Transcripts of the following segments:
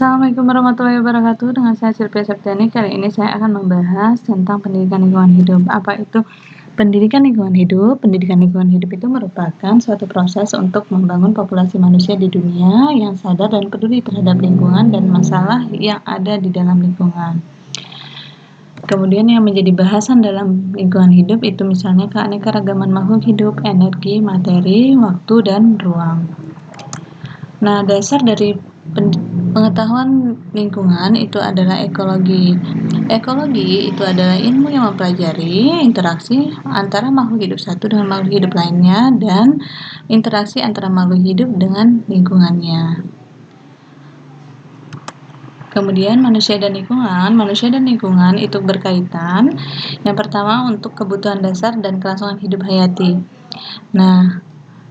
Assalamualaikum warahmatullahi wabarakatuh. Dengan saya Sylvia Septiani. Kali ini saya akan membahas tentang pendidikan lingkungan hidup. Apa itu pendidikan lingkungan hidup? Pendidikan lingkungan hidup itu merupakan suatu proses untuk membangun populasi manusia di dunia yang sadar dan peduli terhadap lingkungan dan masalah yang ada di dalam lingkungan. Kemudian yang menjadi bahasan dalam lingkungan hidup itu misalnya keanekaragaman makhluk hidup, energi, materi, waktu, dan ruang. Nah, dasar dari pengetahuan lingkungan itu adalah ekologi. Ekologi itu adalah ilmu yang mempelajari interaksi antara makhluk hidup satu dengan makhluk hidup lainnya dan interaksi antara makhluk hidup dengan lingkungannya. Kemudian manusia dan lingkungan itu berkaitan. Yang pertama untuk kebutuhan dasar dan kelangsungan hidup hayati. Nah,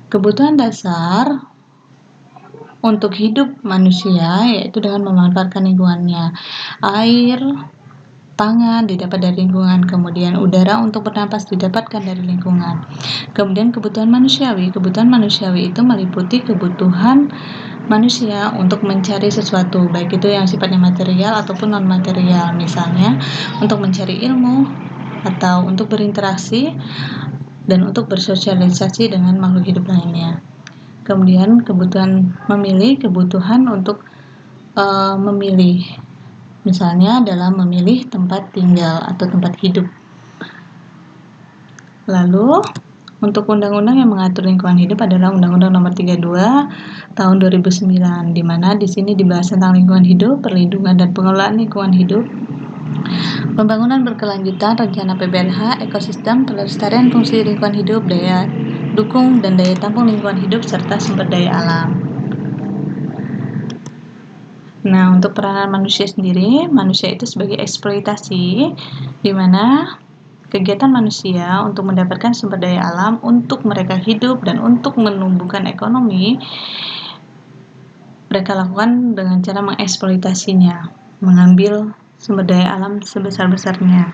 kebutuhan dasar untuk hidup manusia yaitu dengan memanfaatkan lingkungannya. Air, pangan didapat dari lingkungan, kemudian udara untuk bernapas didapatkan dari lingkungan. Kemudian kebutuhan manusiawi itu meliputi kebutuhan manusia untuk mencari sesuatu, baik itu yang sifatnya material ataupun non material, misalnya untuk mencari ilmu atau untuk berinteraksi dan untuk bersosialisasi dengan makhluk hidup lainnya. Kemudian kebutuhan untuk memilih, misalnya dalam memilih tempat tinggal atau tempat hidup. Lalu untuk undang-undang yang mengatur lingkungan hidup adalah Undang-Undang Nomor 32 Tahun 2009, di mana di sini dibahas tentang lingkungan hidup, perlindungan dan pengelolaan lingkungan hidup, pembangunan berkelanjutan, rencana PPLH, ekosistem, pelestarian fungsi lingkungan hidup, daya dukung dan daya tampung lingkungan hidup, serta sumber daya alam. Nah, untuk peranan manusia sendiri, manusia itu sebagai eksploitasi, di mana kegiatan manusia untuk mendapatkan sumber daya alam untuk mereka hidup dan untuk menumbuhkan ekonomi, mereka lakukan dengan cara mengeksploitasinya, mengambil sumber daya alam sebesar-besarnya.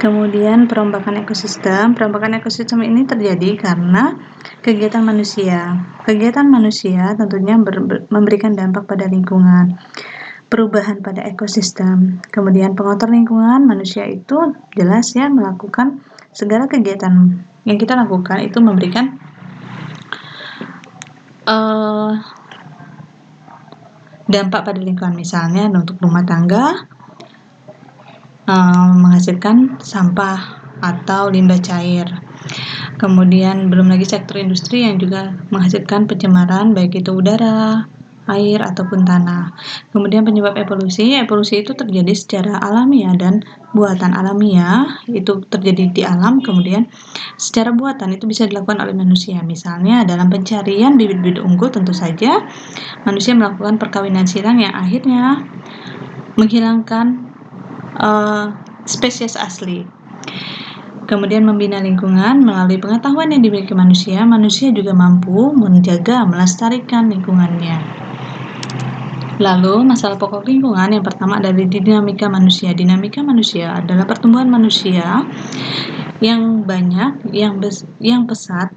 Kemudian perombakan ekosistem ini terjadi karena kegiatan manusia. Kegiatan manusia tentunya memberikan dampak pada lingkungan, perubahan pada ekosistem. Kemudian pengotor lingkungan, manusia itu jelas ya melakukan segala kegiatan yang kita lakukan itu memberikan dampak pada lingkungan, misalnya untuk rumah tangga menghasilkan sampah atau limbah cair. Kemudian belum lagi sektor industri yang juga menghasilkan pencemaran baik itu udara, air ataupun tanah. Kemudian penyebab evolusi itu terjadi secara alamiah dan buatan. Alamiah itu terjadi di alam, kemudian secara buatan itu bisa dilakukan oleh manusia. Misalnya dalam pencarian bibit-bibit unggul, tentu saja manusia melakukan perkawinan silang yang akhirnya menghilangkan spesies asli. Kemudian membina lingkungan melalui pengetahuan yang dimiliki manusia juga mampu menjaga, melestarikan lingkungannya. Lalu masalah pokok lingkungan yang pertama adalah dinamika manusia. Dinamika manusia adalah pertumbuhan manusia yang banyak, yang pesat,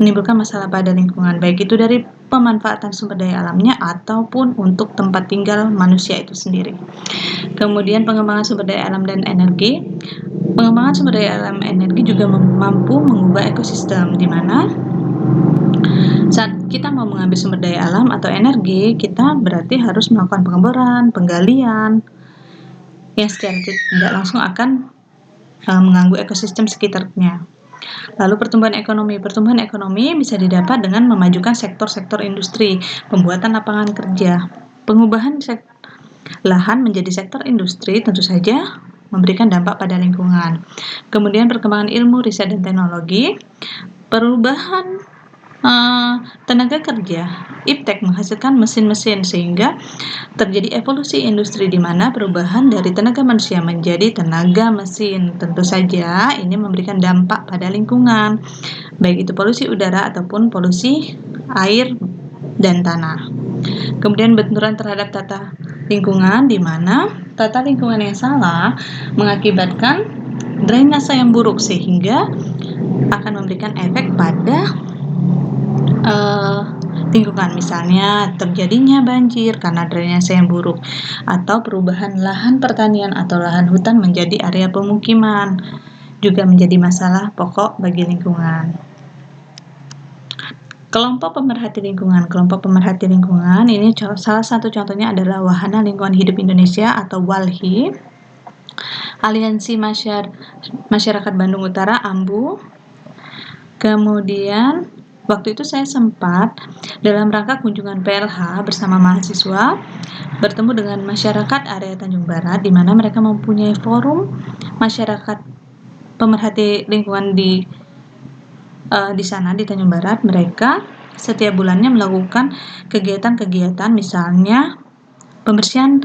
menimbulkan masalah pada lingkungan, baik itu dari pemanfaatan sumber daya alamnya ataupun untuk tempat tinggal manusia itu sendiri. Kemudian pengembangan sumber daya alam dan energi. Pengembangan sumber daya alam energi juga mampu mengubah ekosistem, di mana saat kita mau mengambil sumber daya alam atau energi, kita berarti harus melakukan pengeboran, penggalian, yang secara tidak langsung akan mengganggu ekosistem sekitarnya. Lalu pertumbuhan ekonomi bisa didapat dengan memajukan sektor-sektor industri, pembuatan lapangan kerja, pengubahan lahan menjadi sektor industri tentu saja memberikan dampak pada lingkungan. Kemudian perkembangan ilmu, riset dan teknologi, perubahan tenaga kerja, iptek menghasilkan mesin-mesin sehingga terjadi evolusi industri di mana perubahan dari tenaga manusia menjadi tenaga mesin. Tentu saja ini memberikan dampak pada lingkungan, baik itu polusi udara ataupun polusi air dan tanah. Kemudian benturan terhadap tata lingkungan, di mana tata lingkungan yang salah mengakibatkan drainase yang buruk sehingga akan memberikan efek pada lingkungan, misalnya terjadinya banjir karena drainase yang buruk, atau perubahan lahan pertanian atau lahan hutan menjadi area pemukiman, juga menjadi masalah pokok bagi lingkungan. Kelompok pemerhati lingkungan. Kelompok pemerhati lingkungan ini salah satu contohnya adalah Wahana Lingkungan Hidup Indonesia atau WALHI, Aliansi Masyarakat Bandung Utara (AMBU). Kemudian waktu itu saya sempat dalam rangka kunjungan PLH bersama mahasiswa bertemu dengan masyarakat area Tanjung Barat, di mana mereka mempunyai forum masyarakat pemerhati lingkungan di sana di Tanjung Barat. Mereka setiap bulannya melakukan kegiatan-kegiatan, misalnya pembersihan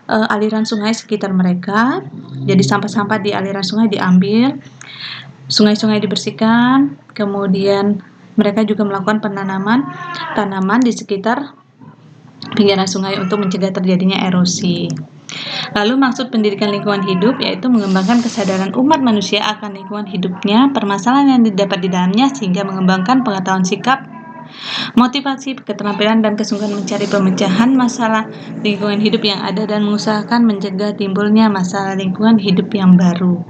aliran sungai sekitar mereka. Jadi sampah-sampah di aliran sungai diambil, sungai-sungai dibersihkan, kemudian mereka juga melakukan penanaman tanaman di sekitar pinggiran sungai untuk mencegah terjadinya erosi. Lalu maksud pendidikan lingkungan hidup yaitu mengembangkan kesadaran umat manusia akan lingkungan hidupnya, permasalahan yang didapat di dalamnya, sehingga mengembangkan pengetahuan, sikap, motivasi, keterampilan, dan kesungguhan mencari pemecahan masalah lingkungan hidup yang ada dan mengusahakan mencegah timbulnya masalah lingkungan hidup yang baru.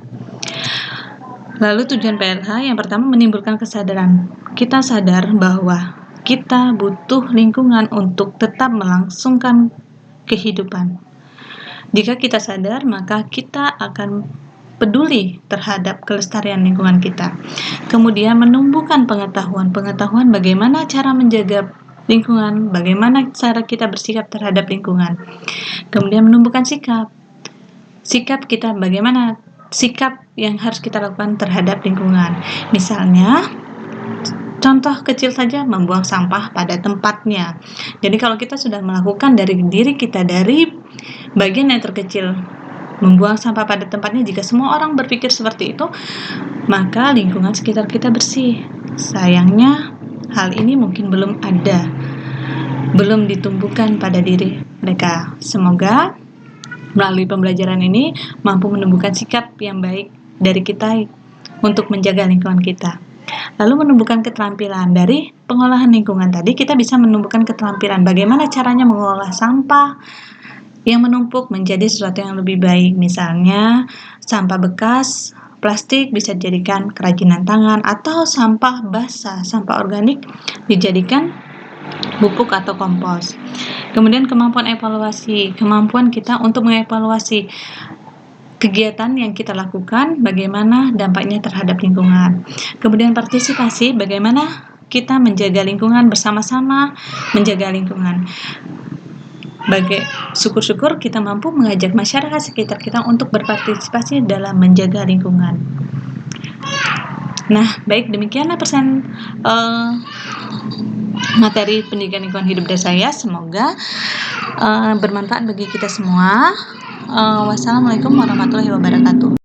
Lalu tujuan PLH yang pertama menimbulkan kesadaran. Kita sadar bahwa kita butuh lingkungan untuk tetap melangsungkan kehidupan. Jika kita sadar, maka kita akan peduli terhadap kelestarian lingkungan kita. Kemudian menumbuhkan pengetahuan bagaimana cara menjaga lingkungan, bagaimana cara kita bersikap terhadap lingkungan. Kemudian menumbuhkan sikap kita, bagaimana sikap yang harus kita lakukan terhadap lingkungan. Misalnya, contoh kecil saja, membuang sampah pada tempatnya. Jadi kalau kita sudah melakukan dari diri kita, dari bagian yang terkecil, membuang sampah pada tempatnya, jika semua orang berpikir seperti itu, maka lingkungan sekitar kita bersih. Sayangnya hal ini mungkin belum ditumbuhkan pada diri mereka. Semoga melalui pembelajaran ini mampu menumbuhkan sikap yang baik dari kita untuk menjaga lingkungan kita. Lalu menumbuhkan keterampilan. Dari pengolahan lingkungan tadi, kita bisa menumbuhkan keterampilan bagaimana caranya mengolah sampah yang menumpuk menjadi sesuatu yang lebih baik. Misalnya, sampah bekas plastik bisa dijadikan kerajinan tangan, atau sampah basah, sampah organik dijadikan pupuk atau kompos. Kemudian kemampuan evaluasi, kemampuan kita untuk mengevaluasi kegiatan yang kita lakukan, bagaimana dampaknya terhadap lingkungan. Kemudian partisipasi, bagaimana kita menjaga lingkungan bersama-sama, menjaga lingkungan. Syukur-syukur kita mampu mengajak masyarakat sekitar kita untuk berpartisipasi dalam menjaga lingkungan. Nah, baik, demikianlah materi pendidikan lingkungan hidup dari saya. Semoga bermanfaat bagi kita semua. Wassalamualaikum warahmatullahi wabarakatuh.